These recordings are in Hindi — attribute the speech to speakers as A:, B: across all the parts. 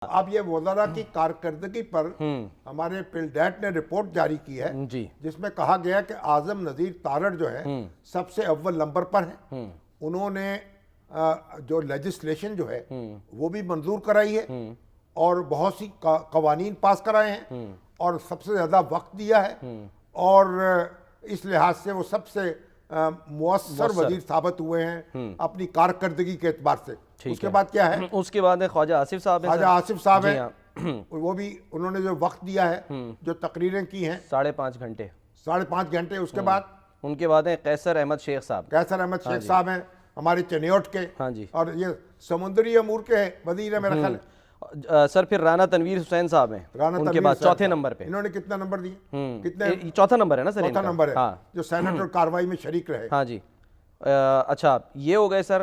A: अब ये वज़रा की कारकर्दगी पर हमारे पिलडैट ने रिपोर्ट जारी की है
B: जी।
A: जिसमें कहा गया कि आजम नज़ीर तारड़ जो है सबसे अव्वल नंबर पर हैं। उन्होंने जो लेजिस्लेशन जो है वो भी मंजूर कराई है और बहुत सी कवानीन पास कराए हैं और सबसे ज़्यादा वक्त दिया है और इस लिहाज से वो सबसे मुअस्सर वजीर साबित हुए हैं अपनी कारकर्दगी के एतबार से। उसके बाद क्या है?
B: उसके बाद ख्वाजा आसिफ साहब हैं।
A: ख्वाजा आसिफ साहब
B: जी
A: हैं,
B: हाँ।
A: वो भी उन्होंने जो वक्त दिया है, जो तकरीरें की हैं
B: 5.5 घंटे।
A: 5.5 घंटे। उसके बाद
B: उनके बाद हैं कैसर अहमद शेख साहब।
A: कैसर अहमद शेख साहब हैं हमारे चनियोट के।
B: हाँ जी।
A: और ये समुद्री अमूर के वजीर है मेरा ख्याल है।
B: सर फिर राना तनवीर हुसैन साहब हैं उनके बाद चौथे नंबर पे।
A: इन्होंने कितना नंबर दिए? कितने?
B: चौथा नंबर है ना सर?
A: चौथा नंबर है।
B: हाँ।
A: जो सेनेट और कार्रवाई में शरीक रहे।
B: हाँ जी। अच्छा ये हो गए सर।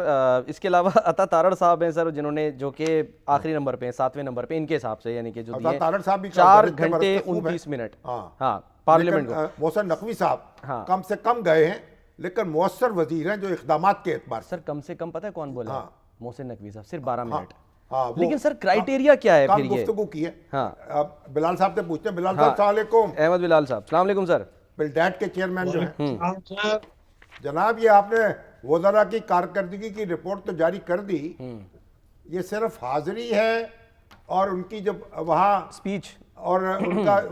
B: इसके अलावा अता तारड़ साहब हैं सर, जिन्होंने जो कि आखिरी नंबर पे हैं, 7वें नंबर पे इनके हिसाब से, यानी कि जो
A: अता तारड़ साहब भी
B: 4 घंटे 29 मिनट। हाँ पार्लियामेंट को।
A: मोहसिन नकवी साहब
B: हाँ।
A: कम से कम गए हैं लेकिन मुअस्सर वजीर हैं जो इकदामात के एतबार से।
B: सर कम से कम पता है कौन बोला? मोहसिन नकवी साहब सिर्फ 12 मिनट।
A: हाँ,
B: लेकिन सर क्राइटेरिया क्या है फिर? ये
A: गुफ्तगू की है।
B: हाँ।
A: बिलाल साहब से पूछते हैं। बिलाल साहब अस्सलाम वालेकुम।
B: अहमद बिलाल साहब अस्सलाम वालेकुम सर।
A: पिलडैट के चेयरमैन जो हैं। जनाब ये आपने वज़रा की कारकर्दगी की रिपोर्ट तो जारी कर दी, ये सिर्फ हाजिरी है और उनकी जो वहाँ
B: स्पीच
A: और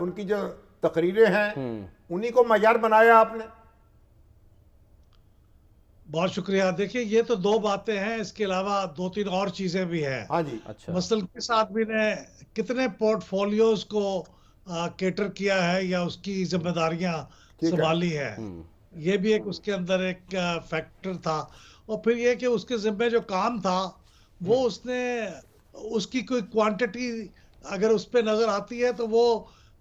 A: उनकी जो तकरीरें हैं उन्हीं को मयार बनाया आपने?
C: बहुत शुक्रिया। देखिए ये तो दो बातें हैं, इसके अलावा 2-3 और चीजें भी हैं।
A: हाँ जी।
B: अच्छा।
C: मसल किस आदमी ने कितने पोर्टफोलियोज को केटर किया है या उसकी जिम्मेदारियां संभाली है, ये भी एक उसके अंदर एक फैक्टर था। और फिर ये कि उसके जिम्मे जो काम था वो उसने उसकी कोई क्वांटिटी अगर उस पर नजर आती है तो वो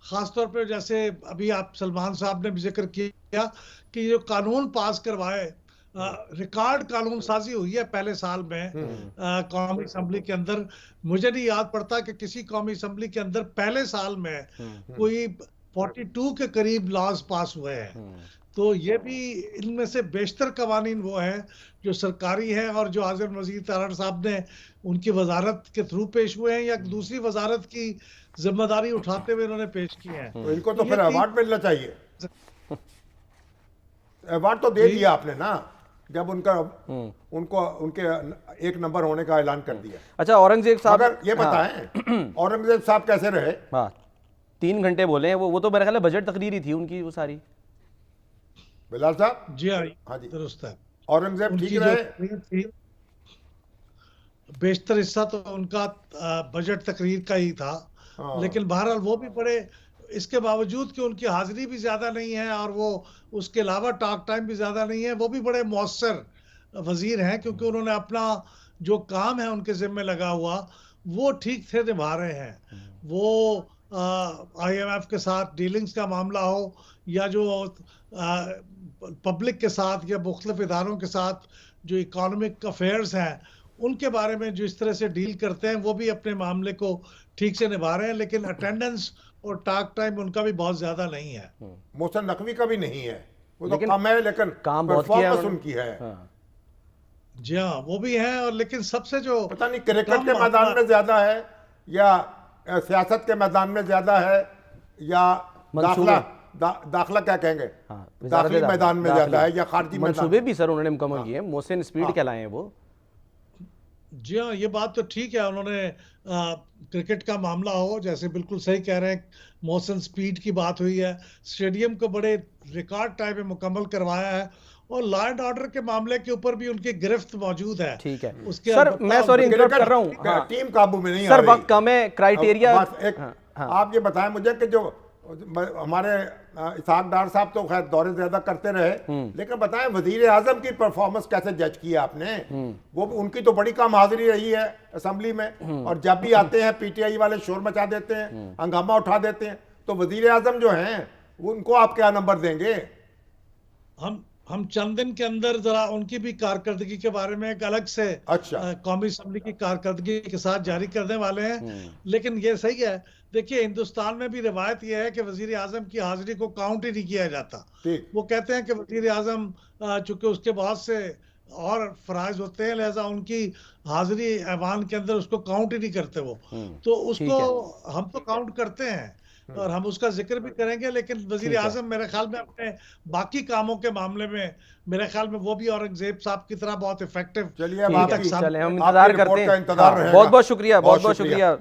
C: खासतौर पे जैसे अभी आप सलमान साहब ने भी जिक्र किया कि जो कानून पास करवाए, रिकॉर्ड कानून साजी हुई है पहले साल में कौमी असम्बली के अंदर। मुझे नहीं याद पड़ता कि किसी कौमी असम्बली के अंदर पहले साल में कोई 42 के करीब लॉज पास हुए हैं। तो ये भी इनमें से बेशतर कवानीन वो हैं जो सरकारी हैं और जो आज़म वज़ीर तारड़ साहब ने उनकी वजारत के थ्रू पेश हुए हैं या दूसरी वजारत की जिम्मेदारी उठाते हुए इन्होंने पेश किए हैं।
A: तो इनको तो फिर अवार्ड मिलना चाहिए। अवार्ड तो दे दिया आपने ना जब उनको उनके 1 नंबर होने का ऐलान कर दिया।
B: अच्छा औरंगजेब साहब,
A: अगर ये बताएं औरंगजेब साहब कैसे रहे?
B: हाँ 3 घंटे बोले हैं वो तो मेरे ख्याल है बजट तकरीर ही थी उनकी वो सारी।
A: बिलाल साहब
C: जी
A: हाँ जी
C: दुरुस्त है।
A: औरंगजेब ठीक रहे?
C: बेशतर हिस्सा तो उनका बजट तकरीर का ही था। लेकिन बहरहाल वो भी बड़े, इसके बावजूद कि उनकी हाजिरी भी ज्यादा नहीं है और वो उसके अलावा टॉक टाइम भी ज्यादा नहीं है, वो भी बड़े मौसर वजीर हैं क्योंकि उन्होंने अपना जो काम है उनके जिम्मे लगा हुआ वो ठीक से निभा रहे हैं। वो IMF के साथ डीलिंग्स का मामला हो या जो पब्लिक के साथ या मुख्तलिफ इदारों के साथ जो इकोनॉमिक अफेयर्स हैं उनके बारे में जो इस तरह से डील करते हैं, वो भी अपने मामले को ठीक से निभा रहे हैं। लेकिन अटेंडेंस और टॉक टाइम उनका भी बहुत ज्यादा नहीं है।
A: मोहसिन नकवी का भी नहीं है, वो तो कम है लेकिन
B: काम बहुत किया है
A: उनकी है।
C: जी हाँ वो भी है। और लेकिन सबसे जो
A: पता नहीं क्रिकेट के मैदान में ज्यादा है या सियासत के मैदान में ज्यादा है या दाखिला क्या कहेंगे, दाखिली मैदान में ज्यादा है या खारजी मैदान?
B: मंसूबे भी सर उन्होंने मुकम्मल किए हैं। मोहसिन स्पीड कहलाए हैं वो।
C: जी हाँ ये बात तो ठीक है। उन्होंने क्रिकेट का मामला हो, जैसे बिल्कुल सही कह रहे हैं, मोहसिन स्पीड की बात हुई है, स्टेडियम को बड़े रिकॉर्ड टाइम में मुकम्मल करवाया है और लॉ एंड ऑर्डर के मामले के ऊपर भी उनकी गिरफ्त मौजूद है।
B: ठीक है
C: उसके
B: सर, मैं सॉरी इंटरप्ट कर रहा हूँ।
A: टीम काबू में नहीं
B: सर, वक्त कम है। क्राइटेरिया
A: आप ये बताएं मुझे कि जो हमारे इसहाक डार साहब तो खैर दौरे ज्यादा करते रहे, लेकिन बताएं वजीर आजम की परफॉर्मेंस कैसे जज किया आपने? वो उनकी तो बड़ी कम हाजिरी रही है असेंबली में और जब भी आते हैं PTI वाले शोर मचा देते हैं, हंगामा उठा देते हैं। तो वजीर आजम जो हैं उनको आप क्या नंबर देंगे?
C: हम चंद दिन के अंदर जरा उनकी भी कारकर्दगी के बारे में एक अलग से कौमी असम्बली की कारकर्दगी के साथ जारी करने वाले हैं। लेकिन ये सही है, देखिए हिंदुस्तान में भी रिवायत यह है कि वजीर आजम की हाजिरी को काउंट ही नहीं किया जाता। वो कहते हैं कि वजीर आजम चूंकि उसके बहुत से और फराइज होते हैं, लिहाजा उनकी हाजिरी ऐवान के अंदर उसको काउंट ही नहीं करते वो। तो उसको हम तो काउंट करते हैं और हम उसका जिक्र भी करेंगे, लेकिन वजीर आजम मेरे ख्याल में अपने बाकी कामों के मामले में मेरे ख्याल में वो भी औरंगजेब साहब की तरह बहुत इफेक्टिव।
A: चलिए अब आपकी
B: चले हम
A: आपकी
B: इंतजार
A: रिपोर्ट
B: करते
A: का
B: हैं।
A: इंतजार
B: हाँ,
A: रहेगा।
B: बहुत बहुत शुक्रिया, बहुत बहुत
A: शुक्रिया।
B: शुक्रिया